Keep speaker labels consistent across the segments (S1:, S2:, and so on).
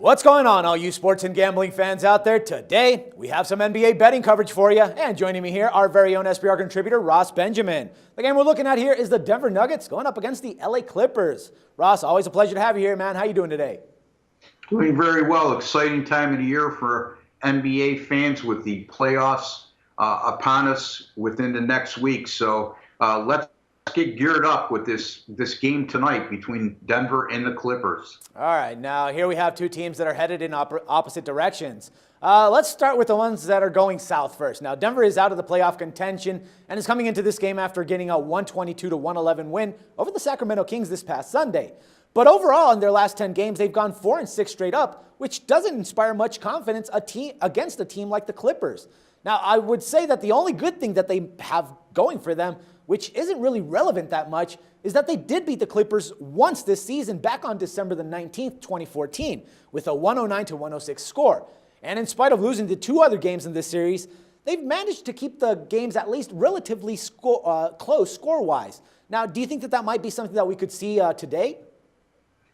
S1: What's going on, all you sports and gambling fans out there? Today, we have some NBA betting coverage for you. And joining me here, our very own SBR contributor, Ross Benjamin. The game we're looking at here is the Denver Nuggets going up against the LA Clippers. Ross, always a pleasure to have you here, man. How you doing today?
S2: Doing very well. Exciting time of the year for NBA fans with the playoffs upon us within the next week. So let's get geared up with this game tonight between Denver and the Clippers.
S1: All right, now here we have two teams that are headed in opposite directions. Let's start with the ones that are going south first. Now, Denver is out of the playoff contention and is coming into this game after getting a 122-111 win over the Sacramento Kings this past Sunday. But overall, in their last 10 games, they've gone 4-6 straight up, which doesn't inspire much confidence against a team like the Clippers. Now, I would say that the only good thing that they have going for them, which isn't really relevant that much, is that they did beat the Clippers once this season back on December the 19th, 2014, with a 109-106 score. And in spite of losing the two other games in this series, they've managed to keep the games at least relatively close score-wise. Now, do you think that might be something that we could see today?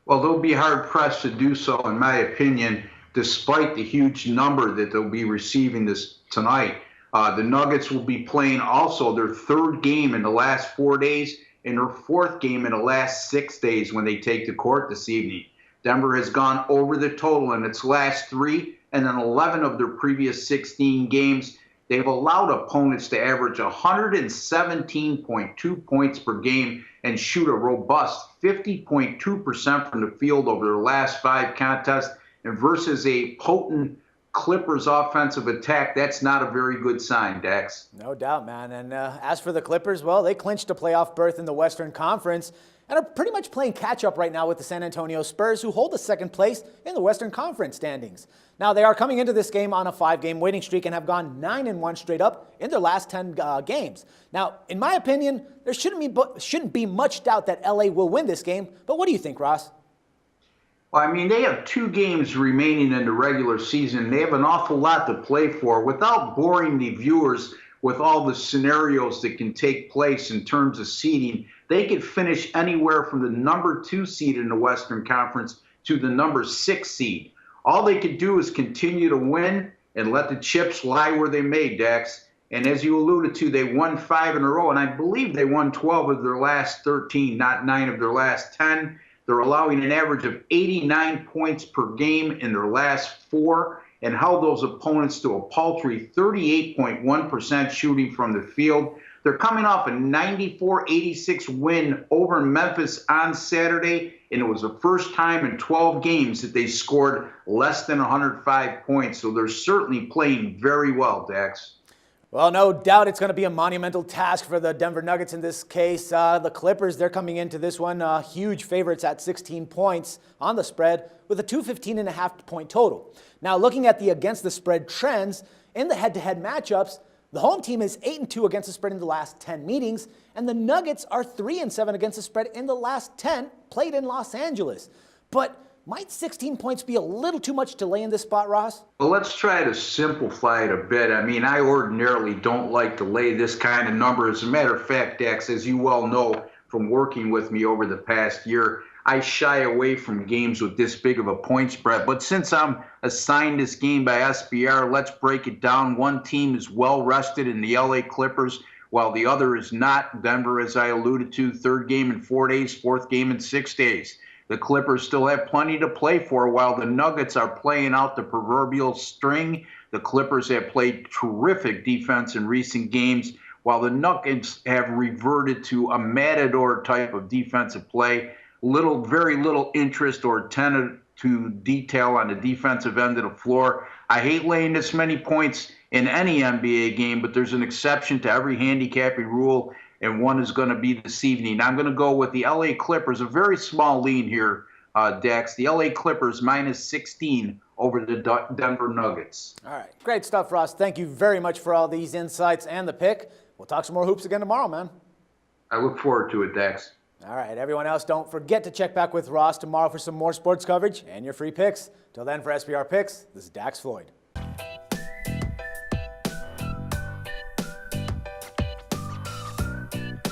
S2: Well, they'll be hard-pressed to do so, in my opinion, despite the huge number that they'll be receiving this tonight. The Nuggets will be playing also their third game in the last 4 days and their fourth game in the last 6 days when they take the court this evening. Denver has gone over the total in its last 3, and in 11 of their previous 16 games, they've allowed opponents to average 117.2 points per game and shoot a robust 50.2% from the field over their last 5 contests. And versus a potent Clippers offensive attack, that's not a very good sign, Dax.
S1: No doubt, man. And as for the Clippers, well, they clinched a playoff berth in the Western Conference and are pretty much playing catch-up right now with the San Antonio Spurs, who hold the second place in the Western Conference standings. Now, they are coming into this game on a 5-game winning streak and have gone 9-1 straight up in their last 10 games. Now, in my opinion, there shouldn't be much doubt that LA will win this game. But what do you think, Ross?
S2: Well, I mean, they have 2 games remaining in the regular season. They have an awful lot to play for. Without boring the viewers with all the scenarios that can take place in terms of seeding, they could finish anywhere from the number 2 seed in the Western Conference to the number 6 seed. All they could do is continue to win and let the chips lie where they may, Dax. And as you alluded to, they won 5 in a row, and I believe they won 12 of their last 13, not 9 of their last 10. They're allowing an average of 89 points per game in their last 4 and held those opponents to a paltry 38.1% shooting from the field. They're coming off a 94-86 win over Memphis on Saturday, and it was the first time in 12 games that they scored less than 105 points. So they're certainly playing very well, Dax.
S1: Well, no doubt it's going to be a monumental task for the Denver Nuggets in this case. The Clippers, they're coming into this one huge favorites at 16 points on the spread with a 215.5-point total. Now, looking at the against the spread trends in the head-to-head matchups, the home team is 8-2 against the spread in the last 10 meetings, and the Nuggets are 3-7 against the spread in the last 10 played in Los Angeles. But might 16 points be a little too much to lay in this spot, Ross?
S2: Well, let's try to simplify it a bit. I mean, I ordinarily don't like to lay this kind of number. As a matter of fact, Dax, as you well know from working with me over the past year, I shy away from games with this big of a point spread. But since I'm assigned this game by SBR, let's break it down. One team is well rested in the LA Clippers, while the other is not. Denver, as I alluded to, 3rd game in 4 days, 4th game in 6 days. The Clippers still have plenty to play for, while the Nuggets are playing out the proverbial string. The Clippers have played terrific defense in recent games, while the Nuggets have reverted to a matador type of defensive play. Very little interest or attention to detail on the defensive end of the floor. I hate laying this many points in any NBA game, but there's an exception to every handicapping rule, and one is going to be this evening. I'm going to go with the LA Clippers, a very small lean here, Dax. The LA Clippers minus 16 over the Denver Nuggets.
S1: All right, great stuff, Ross. Thank you very much for all these insights and the pick. We'll talk some more hoops again tomorrow, man.
S2: I look forward to it, Dax.
S1: All right, everyone else, don't forget to check back with Ross tomorrow for some more sports coverage and your free picks. Till then, for SBR Picks, this is Dax Floyd.